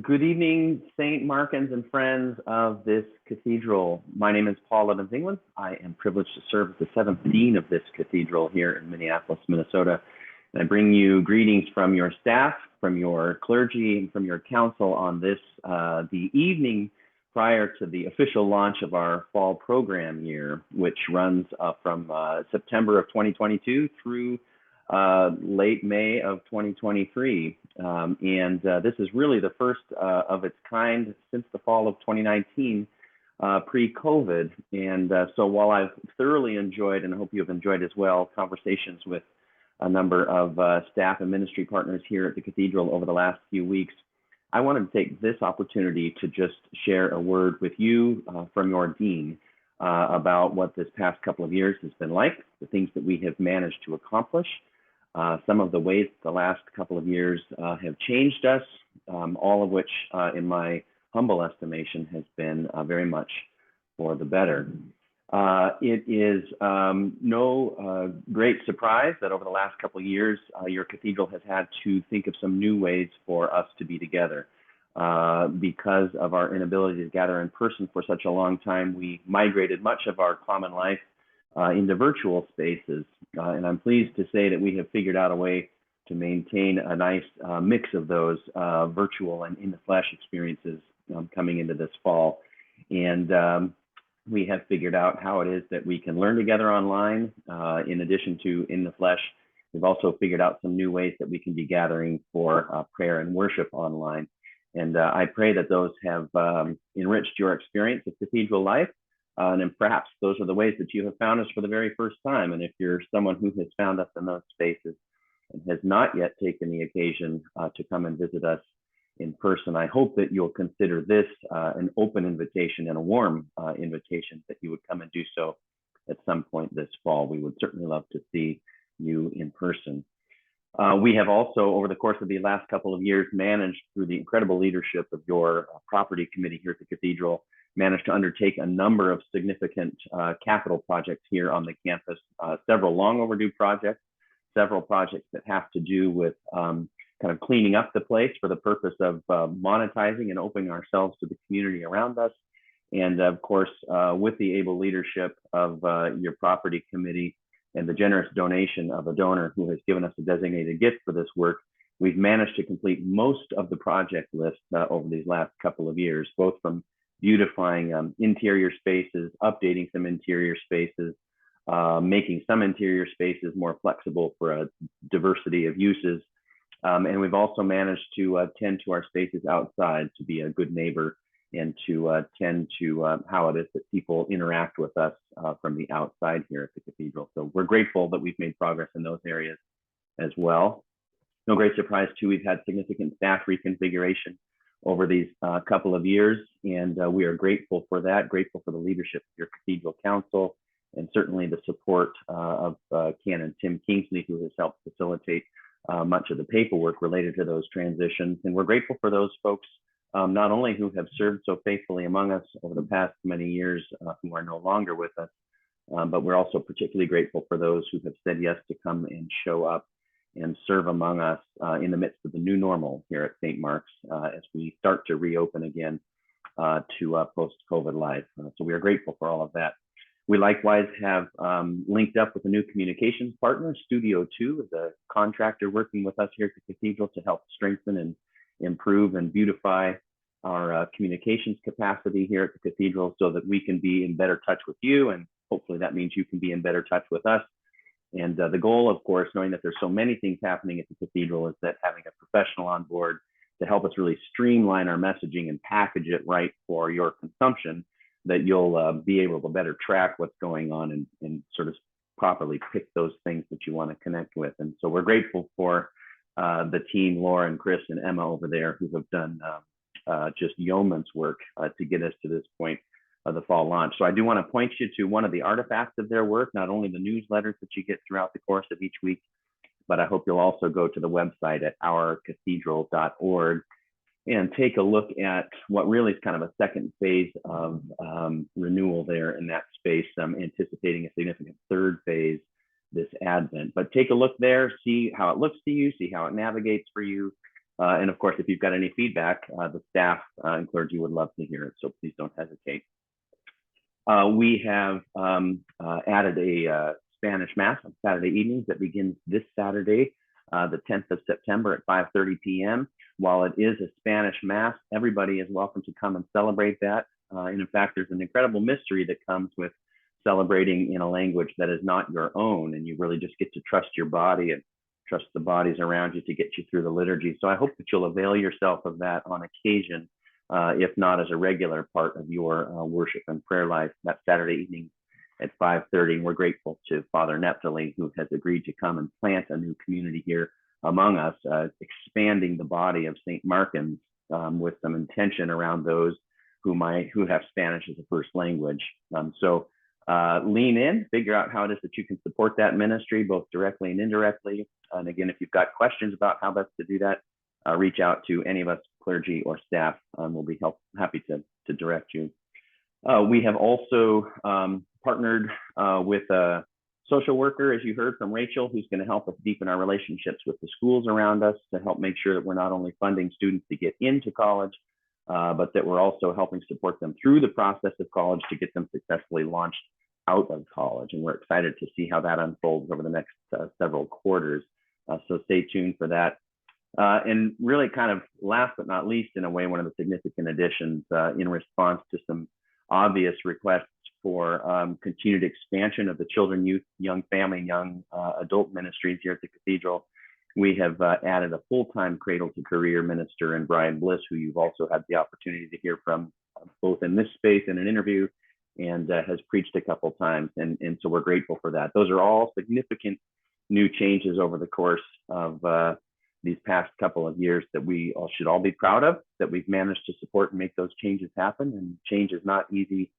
Good evening, St. Markans and friends of this cathedral. My name is Paul Lebens-Englund. I am privileged to serve as the seventh dean of this cathedral here in Minneapolis, Minnesota. And I bring you greetings from your staff, from your clergy, and from your council on this, the evening prior to the official launch of our fall program year, which runs from September of 2022 through late May of 2023. This is really the first of its kind since the fall of 2019, pre-COVID. So while I've thoroughly enjoyed, and I hope you have enjoyed as well, conversations with a number of staff and ministry partners here at the cathedral over the last few weeks, I wanted to take this opportunity to just share a word with you from your dean about what this past couple of years has been like, the things that we have managed to accomplish, some of the ways the last couple of years have changed us, all of which, in my humble estimation, has been very much for the better. It is no great surprise that over the last couple of years, your cathedral has had to think of some new ways for us to be together. Because of our inability to gather in person for such a long time, we migrated much of our common life into virtual spaces. And I'm pleased to say that we have figured out a way to maintain a nice mix of those virtual and in the flesh experiences coming into this fall. And we have figured out how it is that we can learn together online in addition to in the flesh. We've also figured out some new ways that we can be gathering for prayer and worship online. And I pray that those have enriched your experience of cathedral life. And perhaps those are the ways that you have found us for the very first time. And if you're someone who has found us in those spaces and has not yet taken the occasion to come and visit us in person, I hope that you'll consider this an open invitation and a warm invitation that you would come and do so at some point this fall. We would certainly love to see you in person. We have also, over the course of the last couple of years, managed through the incredible leadership of your property committee here at the cathedral, managed to undertake a number of significant capital projects here on the campus, several long overdue projects, several projects that have to do with kind of cleaning up the place for the purpose of monetizing and opening ourselves to the community around us. And of course, with the able leadership of your property committee and the generous donation of a donor who has given us a designated gift for this work, we've managed to complete most of the project list over these last couple of years, both from beautifying interior spaces, updating some interior spaces, making some interior spaces more flexible for a diversity of uses. And we've also managed to tend to our spaces outside, to be a good neighbor and to tend to how it is that people interact with us from the outside here at the cathedral. So we're grateful that we've made progress in those areas as well. No great surprise too, we've had significant staff reconfiguration over these couple of years, and we are grateful for that, grateful for the leadership of your cathedral council, and certainly the support of Canon Tim Kingsley, who has helped facilitate much of the paperwork related to those transitions. And we're grateful for those folks, not only who have served so faithfully among us over the past many years, who are no longer with us, but we're also particularly grateful for those who have said yes to come and show up and serve among us in the midst of the new normal here at St. Mark's as we start to reopen again to post-COVID life. So we are grateful for all of that. We likewise have linked up with a new communications partner. Studio 2 is a contractor working with us here at the cathedral to help strengthen and improve and beautify our communications capacity here at the cathedral so that we can be in better touch with you, and hopefully that means you can be in better touch with us. And the goal, of course, knowing that there's so many things happening at the cathedral, is that having a professional on board to help us really streamline our messaging and package it right for your consumption, that you'll be able to better track what's going on and sort of properly pick those things that you want to connect with. And so we're grateful for the team, Laura and Chris and Emma over there, who have done just yeoman's work to get us to this point of the fall launch. So I do want to point you to one of the artifacts of their work, not only the newsletters that you get throughout the course of each week, but I hope you'll also go to the website at ourcathedral.org and take a look at what really is kind of a second phase of renewal there in that space, anticipating a significant third phase this Advent. But take a look there, see how it looks to you, see how it navigates for you, And of course, if you've got any feedback, the staff and clergy would love to hear it, so please don't hesitate. We have added a Spanish Mass on Saturday evenings that begins this Saturday, the 10th of September at 5:30 p.m. While it is a Spanish Mass, everybody is welcome to come and celebrate that. And in fact, there's an incredible mystery that comes with celebrating in a language that is not your own, and you really just get to trust your body and trust the bodies around you to get you through the liturgy. So I hope that you'll avail yourself of that on occasion, if not as a regular part of your worship and prayer life, that Saturday evening at 5:30. And we're grateful to Father Neptali, who has agreed to come and plant a new community here among us, expanding the body of St. Markins with some intention around those who have Spanish as a first language. So lean in, figure out how it is that you can support that ministry, both directly and indirectly. And again, if you've got questions about how best to do that, reach out to any of us, clergy or staff. We'll be happy to direct you. We have also partnered with a social worker, as you heard from Rachel, who's going to help us deepen our relationships with the schools around us to help make sure that we're not only funding students to get into college, but that we're also helping support them through the process of college to get them successfully launched out of college. And we're excited to see how that unfolds over the next several quarters. So stay tuned for that. And really kind of last but not least, in a way, one of the significant additions in response to some obvious requests for continued expansion of the children, youth, young family, young adult ministries here at the Cathedral. We have added a full-time cradle to career minister in Brian Bliss, who you've also had the opportunity to hear from both in this space in an interview and has preached a couple times. And so we're grateful for that. Those are all significant new changes over the course of these past couple of years that we should all be proud of, that we've managed to support and make those changes happen. And change is not easy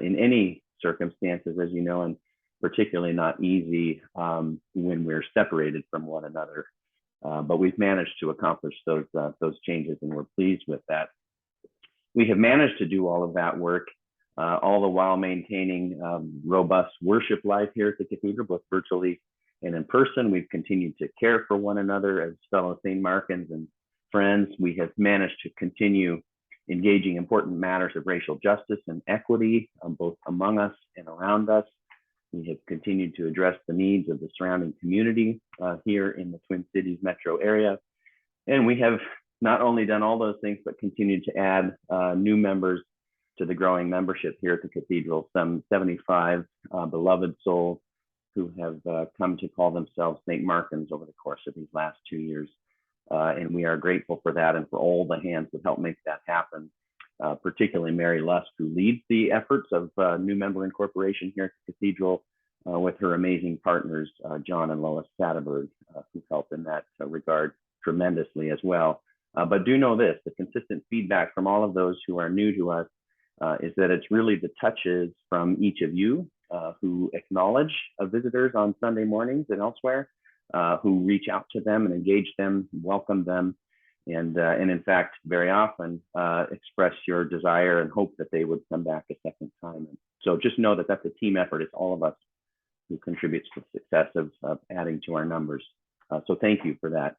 in any circumstances, as you know, and particularly not easy when we're separated from one another. But we've managed to accomplish those changes, and we're pleased with that. We have managed to do all of that work, all the while maintaining robust worship life here at the Cathedral, both virtually and in person. We've continued to care for one another as fellow St. Markins and friends. We have managed to continue engaging important matters of racial justice and equity, both among us and around us. We have continued to address the needs of the surrounding community here in the Twin Cities metro area. And we have not only done all those things, but continued to add new members to the growing membership here at the Cathedral, some 75 beloved souls who have come to call themselves St. Markins over the course of these last 2 years. And we are grateful for that and for all the hands that help make that happen, particularly Mary Lusk, who leads the efforts of new member incorporation here at the Cathedral with her amazing partners, John and Lois Satterberg, who help in that regard tremendously as well. But do know this, the consistent feedback from all of those who are new to us is that it's really the touches from each of you who acknowledge visitors on Sunday mornings and elsewhere, who reach out to them and engage them, welcome them, and in fact, very often express your desire and hope that they would come back a second time. And so just know that that's a team effort. It's all of us who contributes to the success of adding to our numbers. So thank you for that.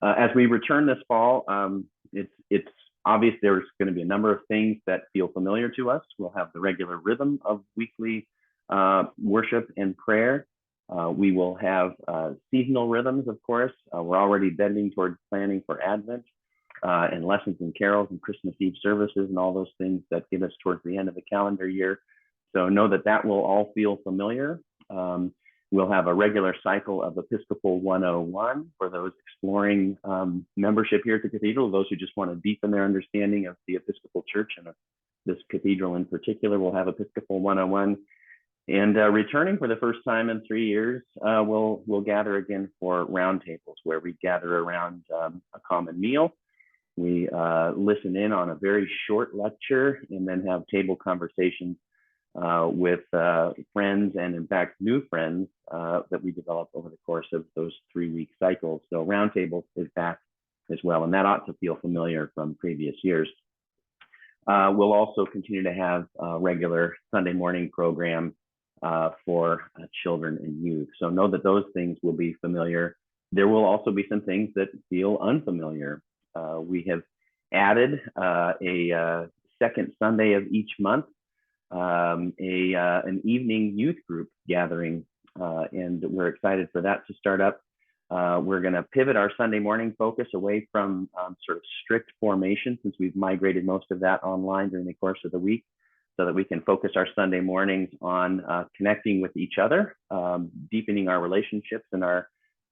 As we return this fall, it's obvious there's going to be a number of things that feel familiar to us. We'll have the regular rhythm of weekly worship and prayer. We will have seasonal rhythms, of course. We're already bending towards planning for Advent and lessons and carols and Christmas Eve services and all those things that get us towards the end of the calendar year. So know that that will all feel familiar. We'll have a regular cycle of Episcopal 101 for those exploring membership here at the Cathedral, those who just want to deepen their understanding of the Episcopal Church and of this cathedral in particular. We'll have Episcopal 101. And returning for the first time in 3 years, we'll gather again for roundtables, where we gather around a common meal. We listen in on a very short lecture and then have table conversations with friends and, in fact, new friends that we develop over the course of those 3-week cycles. So roundtables is back as well, and that ought to feel familiar from previous years. We'll also continue to have a regular Sunday morning program for children and youth. So know that those things will be familiar. There will also be some things that feel unfamiliar. We have added a second Sunday of each month, an evening youth group gathering, and we're excited for that to start up. We're going to pivot our Sunday morning focus away from sort of strict formation, since we've migrated most of that online during the course of the week, so that we can focus our Sunday mornings on connecting with each other, deepening our relationships and our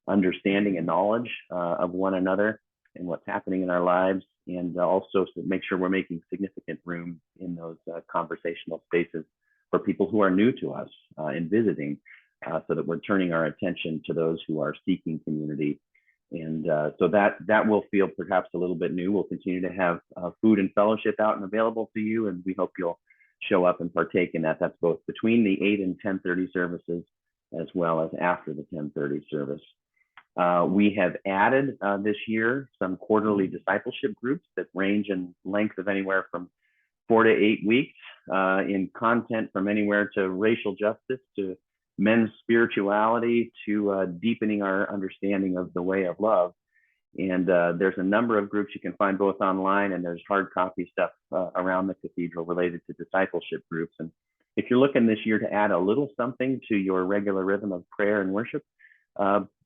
understanding and knowledge of one another and what's happening in our lives, and also to make sure we're making significant room in those conversational spaces for people who are new to us and visiting, so that we're turning our attention to those who are seeking community. And so that will feel perhaps a little bit new. We'll continue to have food and fellowship out and available to you, and we hope you'll show up and partake in that. That's both between the 8 and 10:30 services, as well as after the 10:30 service. We have added this year some quarterly discipleship groups that range in length of anywhere from 4 to 8 weeks, in content from anywhere to racial justice to men's spirituality to deepening our understanding of the way of love. And there's a number of groups you can find both online, and there's hard copy stuff around the cathedral related to discipleship groups. And if you're looking this year to add a little something to your regular rhythm of prayer and worship,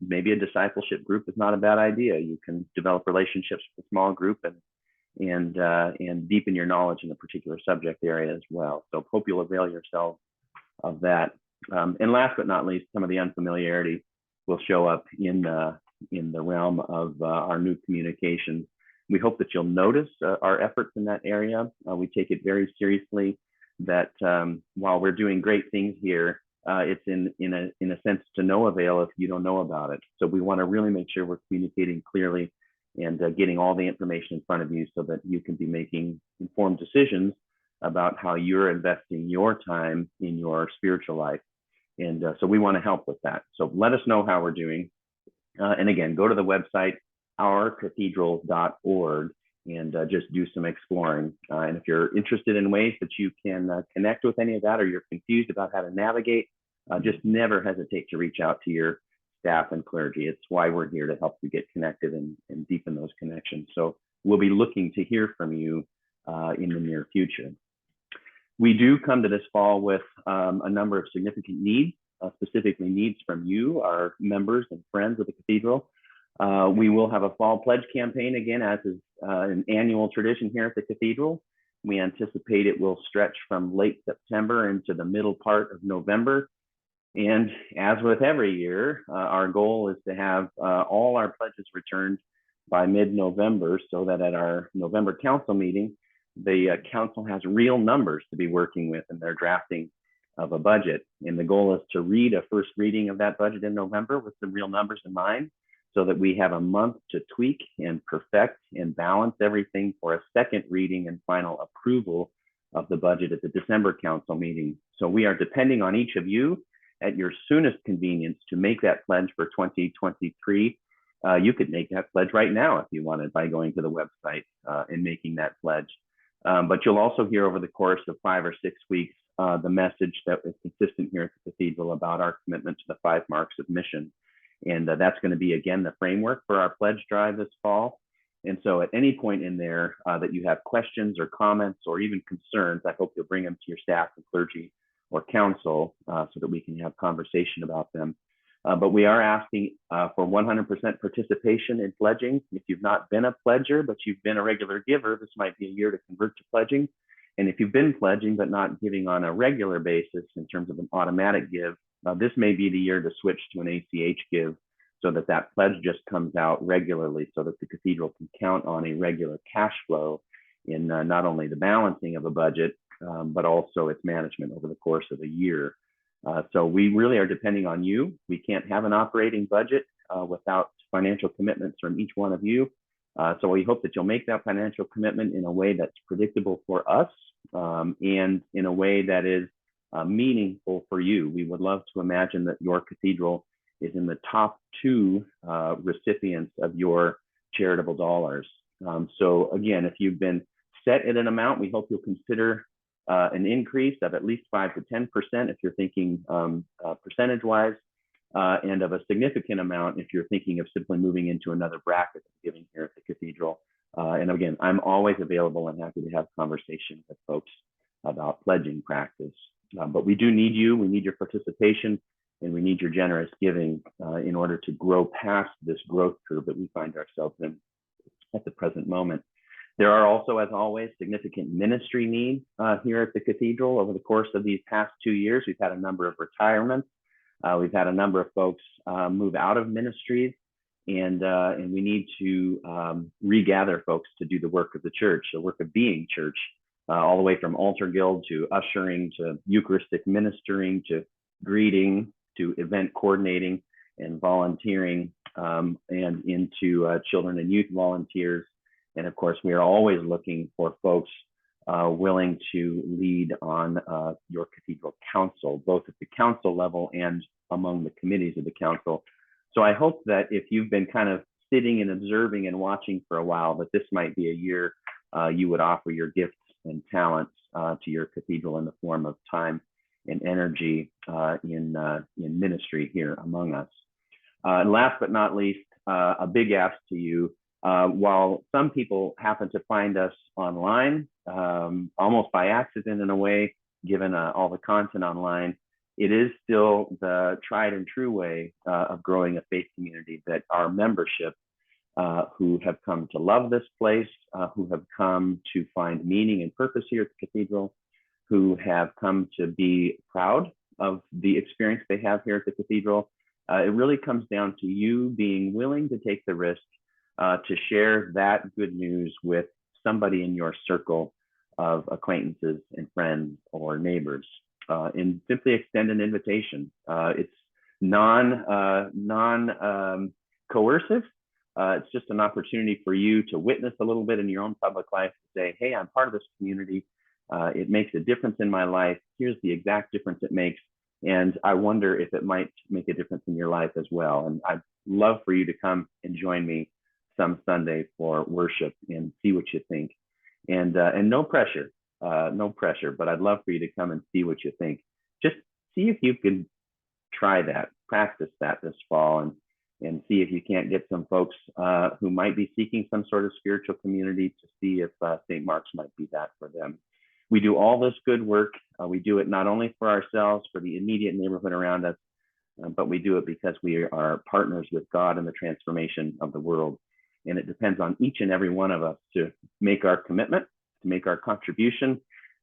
maybe a discipleship group is not a bad idea. You can develop relationships with a small group and deepen your knowledge in a particular subject area as well. So hope you'll avail yourself of that. And last but not least, some of the unfamiliarity will show up in the realm of our new communications. We hope that you'll notice our efforts in that area. We take it very seriously that while we're doing great things here, it's in a sense to no avail if you don't know about it. So we want to really make sure we're communicating clearly and getting all the information in front of you so that you can be making informed decisions about how you're investing your time in your spiritual life. And so we want to help with that. So let us know how we're doing. And again, go to the website, ourcathedral.org, and just do some exploring. And if you're interested in ways that you can connect with any of that, or you're confused about how to navigate, just never hesitate to reach out to your staff and clergy. It's why we're here, to help you get connected and deepen those connections. So we'll be looking to hear from you in the near future. We do come to this fall with a number of significant needs, specifically needs from you, our members and friends of the cathedral. We will have a fall pledge campaign again, as is an annual tradition here at the cathedral. We anticipate it will stretch from late September into the middle part of November. And as with every year, our goal is to have all our pledges returned by mid-November, so that at our November council meeting, the council has real numbers to be working with in their drafting of a budget. And the goal is to read a first reading of that budget in November with some real numbers in mind, so that we have a month to tweak and perfect and balance everything for a second reading and final approval of the budget at the December council meeting. So we are depending on each of you at your soonest convenience to make that pledge for 2023. You could make that pledge right now if you wanted, by going to the website and making that pledge. But you'll also hear over the course of 5 or 6 weeks the message that is consistent here at the cathedral about our commitment to the 5 marks of mission. And that's going to be, again, the framework for our pledge drive this fall. And so at any point in there that you have questions or comments or even concerns, I hope you'll bring them to your staff and clergy or council so that we can have conversation about them. But we are asking for 100% participation in pledging. If you've not been a pledger, but you've been a regular giver, this might be a year to convert to pledging. And if you've been pledging, but not giving on a regular basis in terms of an automatic give, this may be the year to switch to an ACH give, so that that pledge just comes out regularly, so that the cathedral can count on a regular cash flow in not only the balancing of a budget, but also its management over the course of a year. So we really are depending on you. We can't have an operating budget without financial commitments from each one of you. So we hope that you'll make that financial commitment in a way that's predictable for us and in a way that is meaningful for you. We would love to imagine that your cathedral is in the top 2 recipients of your charitable dollars. So again, if you've been set at an amount, we hope you'll consider an increase of at least 5 to 10% if you're thinking percentage-wise, and of a significant amount if you're thinking of simply moving into another bracket of giving here at the cathedral. And again, I'm always available and happy to have conversations with folks about pledging practice. But we do need you. We need your participation, and we need your generous giving in order to grow past this growth curve that we find ourselves in at the present moment. There are also, as always, significant ministry needs here at the Cathedral. Over the course of these past 2 years, we've had a number of retirements. We've had a number of folks move out of ministries, and we need to regather folks to do the work of the church, the work of being church, all the way from altar guild to ushering to Eucharistic ministering to greeting to event coordinating and volunteering, and into children and youth volunteers. And of course, we are always looking for folks willing to lead on your Cathedral Council, both at the council level and among the committees of the council. So I hope that if you've been kind of sitting and observing and watching for a while, that this might be a year you would offer your gifts and talents to your cathedral in the form of time and energy in ministry here among us. And last but not least, a big ask to you. While some people happen to find us online, almost by accident in a way, given all the content online, it is still the tried and true way of growing a faith community that our membership, who have come to love this place, who have come to find meaning and purpose here at the Cathedral, who have come to be proud of the experience they have here at the Cathedral. It really comes down to you being willing to take the risk to share that good news with somebody in your circle of acquaintances and friends or neighbors, and simply extend an invitation. It's non-coercive. It's just an opportunity for you to witness a little bit in your own public life, to say, hey, I'm part of this community. It makes a difference in my life. Here's the exact difference it makes. And I wonder if it might make a difference in your life as well. And I'd love for you to come and join me some Sunday for worship and see what you think. And no pressure, but I'd love for you to come and see what you think. Just see if you can try that, practice that this fall, and see if you can't get some folks who might be seeking some sort of spiritual community to see if St. Mark's might be that for them. We do all this good work. We do it not only for ourselves, for the immediate neighborhood around us, but we do it because we are partners with God in the transformation of the world. And it depends on each and every one of us to make our commitment, to make our contribution,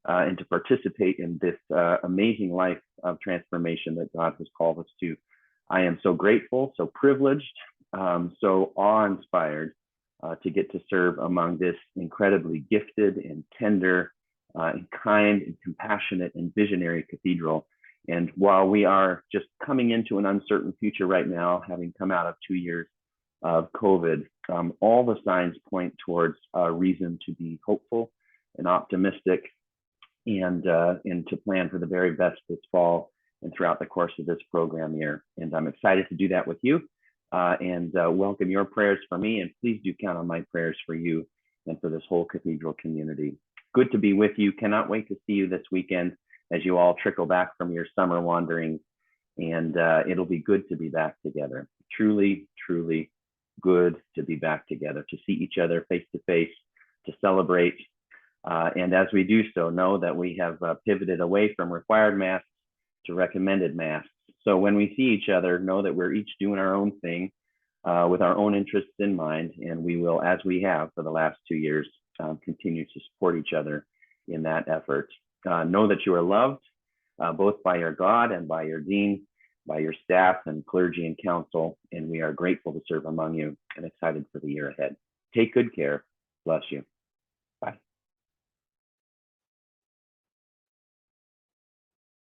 and to participate in this amazing life of transformation that God has called us to. I am so grateful, so privileged, so awe-inspired to get to serve among this incredibly gifted and tender and kind and compassionate and visionary cathedral. And while we are just coming into an uncertain future right now, having come out of 2 years of COVID, all the signs point towards a reason to be hopeful and optimistic, and to plan for the very best this fall and throughout the course of this program year. And I'm excited to do that with you, and welcome your prayers for me. And please do count on my prayers for you and for this whole cathedral community. Good to be with you. Cannot wait to see you this weekend as you all trickle back from your summer wanderings. And it'll be good to be back together. Truly, truly good to be back together, to see each other face to face, to celebrate. And as we do so, know that we have pivoted away from required masks to recommended masks. So when we see each other, know that we're each doing our own thing with our own interests in mind. And we will, as we have for the last 2 years, continue to support each other in that effort. Know that you are loved both by your God and by your dean, by your staff and clergy and council, and we are grateful to serve among you and excited for the year ahead. Take good care. Bless you.